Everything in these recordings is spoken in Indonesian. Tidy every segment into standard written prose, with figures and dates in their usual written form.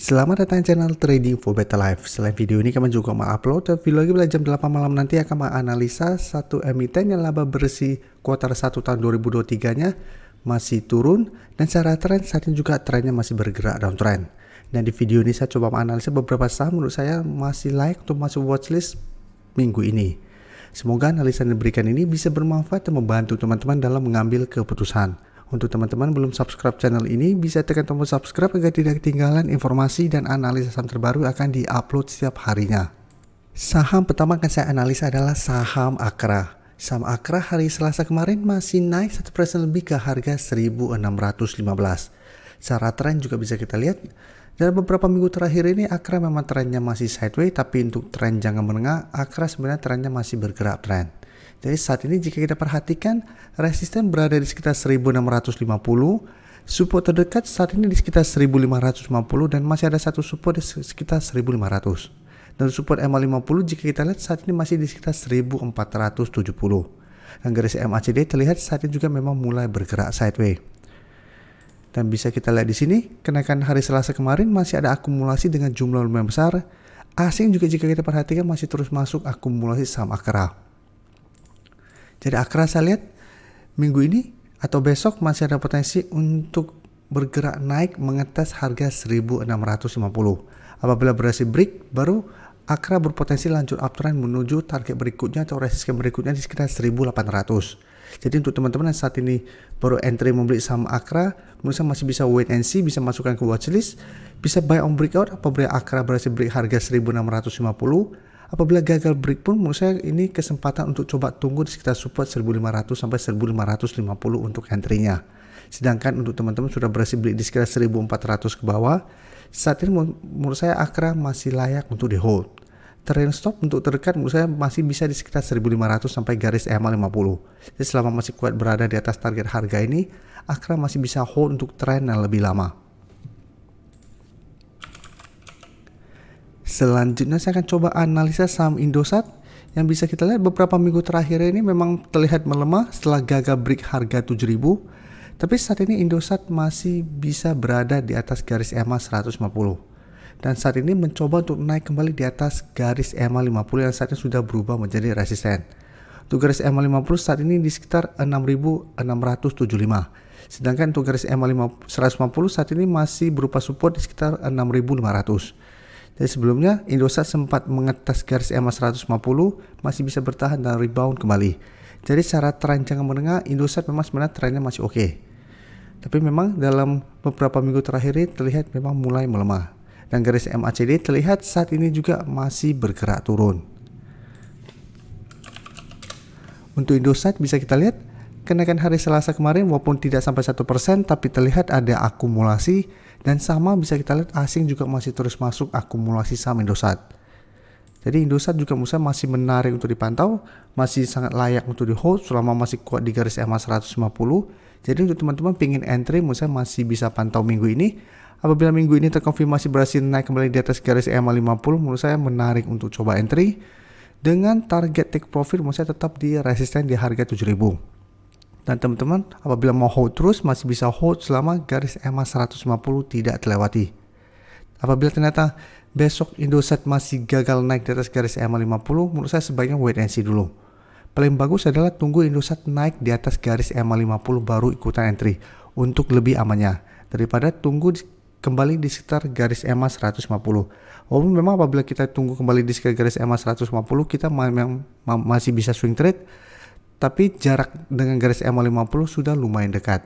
Selamat datang di channel Trading for Better Life. Selain video ini kami juga mengupload video lagi pada jam 8 malam nanti akan menganalisa satu emiten yang laba bersih kuartal 1 tahun 2023-nya masih turun dan secara tren saat ini juga trennya masih bergerak downtrend. Dan di video ini saya coba menganalisa beberapa saham menurut saya masih layak untuk masuk watchlist minggu ini. Semoga analisa yang diberikan ini bisa bermanfaat dan membantu teman-teman dalam mengambil keputusan. Untuk teman-teman belum subscribe channel ini, bisa tekan tombol subscribe agar tidak ketinggalan informasi dan analisa saham terbaru akan diupload setiap harinya. Saham pertama akan saya analisa adalah saham Akra. Saham Akra hari Selasa kemarin masih naik 1% lebih ke harga 1.615. Secara tren juga bisa kita lihat, dalam beberapa minggu terakhir ini Akra memang trennya masih sideways, tapi untuk tren jangka menengah, Akra sebenarnya trennya masih bergerak tren. Jadi saat ini jika kita perhatikan, resisten berada di sekitar 1650, support terdekat saat ini di sekitar 1550 dan masih ada satu support di sekitar 1500. Dan support MA50 jika kita lihat saat ini masih di sekitar 1470. Dan garis MACD terlihat saat ini juga memang mulai bergerak sideways. Dan bisa kita lihat di sini, kenaikan hari Selasa kemarin masih ada akumulasi dengan jumlah lumayan besar. Asing juga jika kita perhatikan masih terus masuk akumulasi saham Akra. Jadi Akra saya lihat minggu ini atau besok masih ada potensi untuk bergerak naik mengetes harga 1650. Apabila berhasil break, baru Akra berpotensi lanjut uptrend menuju target berikutnya atau resisten berikutnya di sekitar 1800. Jadi untuk teman-teman yang saat ini baru entry membeli saham Akra, menurut saya masih bisa wait and see, bisa masukkan ke watchlist, bisa buy on breakout apabila Akra berhasil break harga 1650. Apabila gagal break pun menurut saya ini kesempatan untuk coba tunggu di sekitar support 1500 sampai 1550 untuk entry-nya. Sedangkan untuk teman-teman sudah berhasil beli di sekitar 1400 ke bawah, saat ini menurut saya Akra masih layak untuk di hold. Trend stop untuk terdekat menurut saya masih bisa di sekitar 1500 sampai garis EMA 50. Jadi selama masih kuat berada di atas target harga ini, Akra masih bisa hold untuk tren yang lebih lama. Selanjutnya saya akan coba analisa saham Indosat yang bisa kita lihat beberapa minggu terakhir ini memang terlihat melemah setelah gagal break harga 7.000. Tapi saat ini Indosat masih bisa berada di atas garis EMA 150. Dan saat ini mencoba untuk naik kembali di atas garis EMA 50 yang saat ini sudah berubah menjadi resisten. Untuk garis EMA 50 saat ini di sekitar 6.675. Sedangkan untuk garis EMA 150 saat ini masih berupa support di sekitar 6.500. Jadi sebelumnya Indosat sempat mengetes garis EMA 150 masih bisa bertahan dan rebound kembali. Jadi secara tren jangka menengah Indosat memang sebenarnya trennya masih oke. Tapi memang dalam beberapa minggu terakhir ini terlihat memang mulai melemah. Dan garis MACD terlihat saat ini juga masih bergerak turun. Untuk Indosat bisa kita lihat kenaikan hari Selasa kemarin walaupun tidak sampai 1% tapi terlihat ada akumulasi. Dan sama bisa kita lihat asing juga masih terus masuk akumulasi saham Indosat. Jadi Indosat juga menurut saya masih menarik untuk dipantau, masih sangat layak untuk di hold selama masih kuat di garis EMA 150. Jadi untuk teman-teman pingin entry menurut saya masih bisa pantau minggu ini. Apabila minggu ini terkonfirmasi berhasil naik kembali di atas garis EMA 50, menurut saya menarik untuk coba entry. Dengan target take profit menurut saya tetap di resisten di harga 7.000. Dan teman-teman apabila mau hold terus masih bisa hold selama garis EMA 150 tidak terlewati. Apabila ternyata besok Indosat masih gagal naik di atas garis EMA 50, menurut saya sebaiknya wait and see dulu. Paling bagus adalah tunggu Indosat naik di atas garis EMA 50 baru ikutan entry untuk lebih amannya daripada tunggu kembali di sekitar garis EMA 150. Walaupun memang apabila kita tunggu kembali di sekitar garis EMA 150 kita masih bisa swing trade, tapi jarak dengan garis EMA 50 sudah lumayan dekat.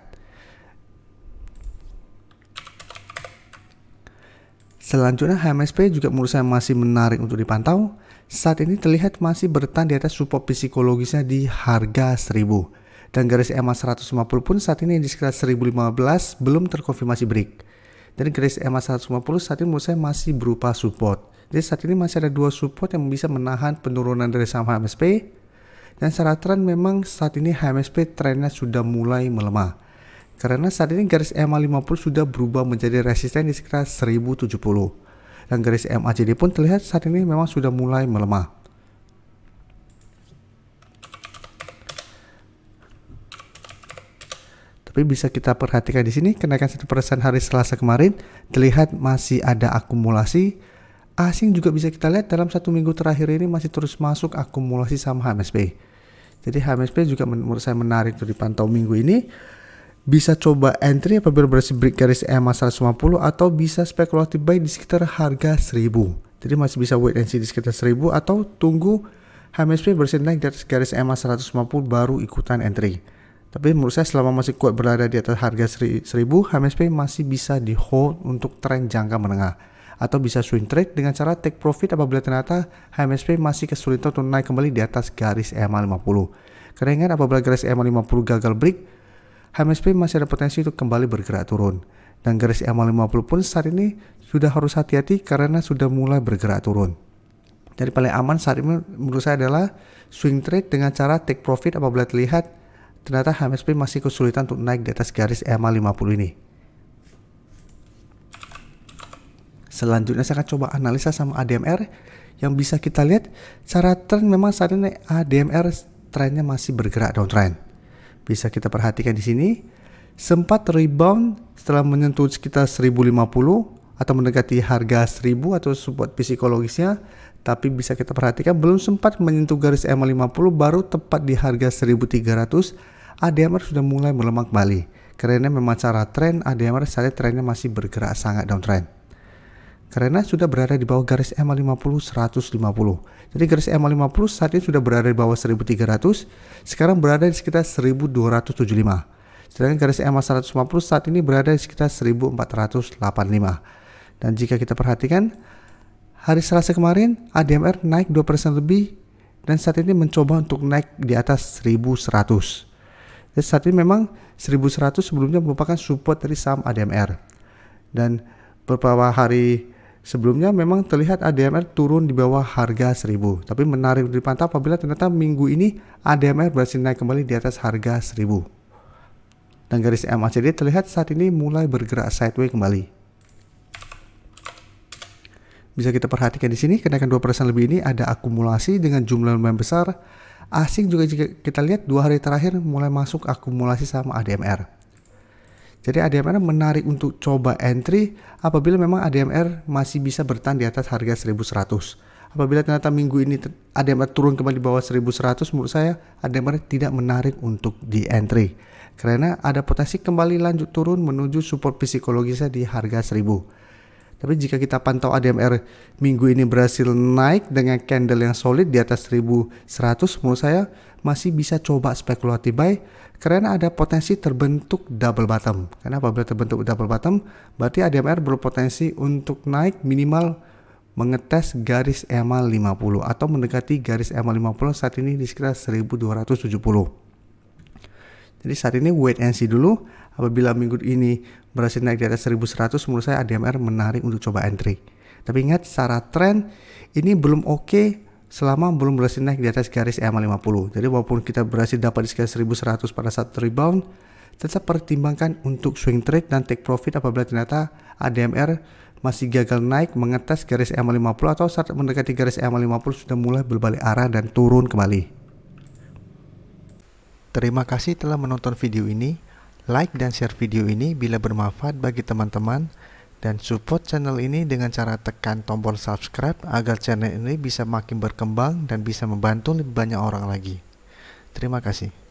Selanjutnya HMSP juga menurut saya masih menarik untuk dipantau. Saat ini terlihat masih bertahan di atas support psikologisnya di harga 1000. Dan garis EMA 150 pun saat ini di sekitar 1015 belum terkonfirmasi break. Dan garis EMA 150 saat ini menurut saya masih berupa support. Jadi saat ini masih ada dua support yang bisa menahan penurunan dari saham HMSP. Dan secara tren memang saat ini HMSP trennya sudah mulai melemah. Karena saat ini garis EMA 50 sudah berubah menjadi resisten di sekitar 1070. Dan garis MACD pun terlihat saat ini memang sudah mulai melemah. Tapi bisa kita perhatikan di sini kenaikan 1% hari Selasa kemarin terlihat masih ada akumulasi. Asing juga bisa kita lihat dalam 1 minggu terakhir ini masih terus masuk akumulasi sama HMSP. Jadi HMSP juga menurut saya menarik untuk dipantau minggu ini. Bisa coba entry apabila berhasil break garis EMA 150 atau bisa spekulatif buy di sekitar harga 1000. Jadi masih bisa wait and see di sekitar 1000 atau tunggu HMSP berhasil naik di atas garis EMA 150 baru ikutan entry. Tapi menurut saya selama masih kuat berada di atas harga 1000, HMSP masih bisa di hold untuk tren jangka menengah. Atau bisa swing trade dengan cara take profit apabila ternyata HMSP masih kesulitan untuk naik kembali di atas garis EMA 50. Karena ingat apabila garis EMA 50 gagal break, HMSP masih ada potensi untuk kembali bergerak turun. Dan garis EMA 50 pun saat ini sudah harus hati-hati karena sudah mulai bergerak turun. Jadi paling aman saat ini menurut saya adalah swing trade dengan cara take profit apabila terlihat ternyata HMSP masih kesulitan untuk naik di atas garis EMA 50 ini. Selanjutnya saya akan coba analisa sama ADMR yang bisa kita lihat secara tren memang saat ini ADMR trennya masih bergerak downtrend. Bisa kita perhatikan di sini sempat rebound setelah menyentuh sekitar 1050 atau mendekati harga 1000 atau support psikologisnya, tapi bisa kita perhatikan belum sempat menyentuh garis EMA 50 baru tepat di harga 1300 ADMR sudah mulai melemah kembali. Karena memang cara tren ADMR saat ini trennya masih bergerak sangat downtrend. Karena sudah berada di bawah garis EMA 50 150. Jadi garis EMA 50 saat ini sudah berada di bawah 1300, sekarang berada di sekitar 1275. Sedangkan garis EMA 150 saat ini berada di sekitar 1485. Dan jika kita perhatikan hari Selasa kemarin ADMR naik 2% lebih dan saat ini mencoba untuk naik di atas 1100. Dan saat ini memang 1100 sebelumnya merupakan support dari saham ADMR. Dan beberapa hari sebelumnya memang terlihat ADMR turun di bawah harga 1000. Tapi menarik untuk dipantau apabila ternyata minggu ini ADMR berhasil naik kembali di atas harga 1000. Dan garis MACD terlihat saat ini mulai bergerak sideways kembali. Bisa kita perhatikan di sini kenaikan 2% lebih ini ada akumulasi dengan jumlah lumayan besar. Asing juga jika kita lihat 2 hari terakhir mulai masuk akumulasi sama ADMR. Jadi ADMR menarik untuk coba entry apabila memang ADMR masih bisa bertahan di atas harga 1100. Apabila ternyata minggu ini ADMR turun kembali di bawah 1100, menurut saya ADMR tidak menarik untuk di entry. Karena ada potensi kembali lanjut turun menuju support psikologisnya di harga 1000. Tapi jika kita pantau ADMR minggu ini berhasil naik dengan candle yang solid di atas 1100, menurut saya masih bisa coba spekulatif buy karena ada potensi terbentuk double bottom. Karena apabila terbentuk double bottom, berarti ADMR berpotensi untuk naik minimal mengetes garis EMA 50 atau mendekati garis EMA 50 saat ini di sekitar 1270. Jadi saat ini wait and see dulu. Apabila minggu ini berhasil naik di atas 1100, menurut saya ADMR menarik untuk coba entry. Tapi ingat secara tren ini belum oke selama belum berhasil naik di atas garis EMA 50. Jadi walaupun kita berhasil dapat di sekitar 1100 pada saat rebound, tetap pertimbangkan untuk swing trade dan take profit apabila ternyata ADMR masih gagal naik mengetes garis EMA 50 atau saat mendekati garis EMA 50 sudah mulai berbalik arah dan turun kembali. Terima kasih telah menonton video ini. Like dan share video ini bila bermanfaat bagi teman-teman dan support channel ini dengan cara tekan tombol subscribe agar channel ini bisa makin berkembang dan bisa membantu lebih banyak orang lagi. Terima kasih.